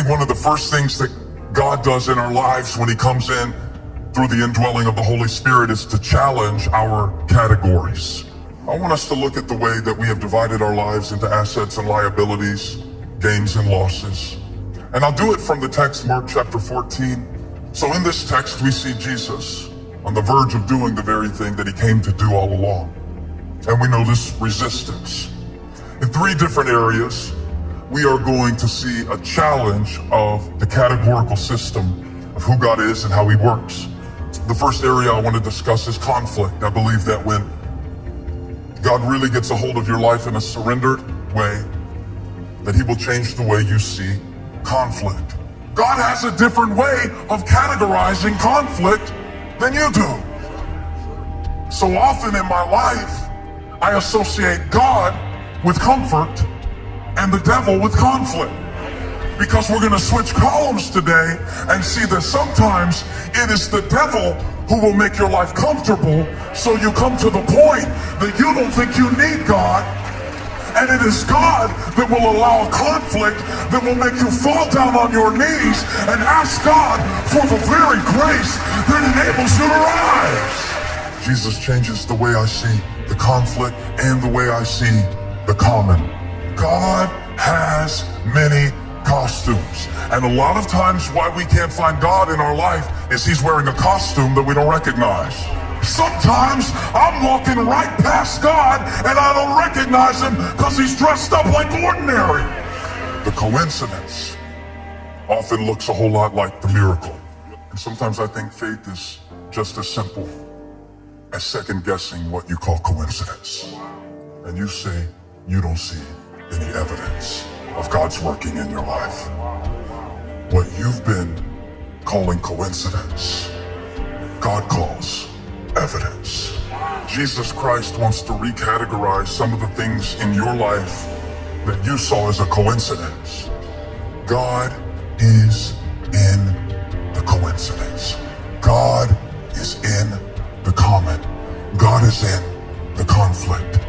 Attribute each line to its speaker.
Speaker 1: think one of the first things that God does in our lives when he comes in through the indwelling of the Holy Spirit is to challenge our categories. I want us to look at the way that we have divided our lives into assets and liabilities, gains and losses. And I'll do it from the text, Mark chapter 14. So in this text, we see Jesus on the verge of doing the very thing that he came to do all along. And we know this resistance. In three different areas, we are going to see a challenge of the categorical system of who God is and how he works. The first area I want to discuss is conflict. I believe that when God really gets a hold of your life in a surrendered way, that he will change the way you see conflict. God has a different way of categorizing conflict than you do. So often in my life, I associate God with comfort and the devil with conflict. Because we're going to switch columns today and see that sometimes it is the devil who will make your life comfortable so you come to the point that you don't think you need God. And it is God that will allow a conflict that will make you fall down on your knees and ask God for the very grace that enables you to rise. Jesus changes the way I see the conflict and the way I see the common. God has many costumes. And a lot of times why we can't find God in our life is he's wearing a costume that we don't recognize. Sometimes I'm walking right past God and I don't recognize him because he's dressed up like ordinary. The coincidence often looks a whole lot like the miracle. And sometimes I think faith is just as simple as second guessing what you call coincidence. And you say you don't see any evidence of God's working in your life. What you've been calling coincidence, God calls evidence. Jesus Christ wants to recategorize some of the things in your life that you saw as a coincidence. God is in the coincidence. God is in the common. God is in the conflict.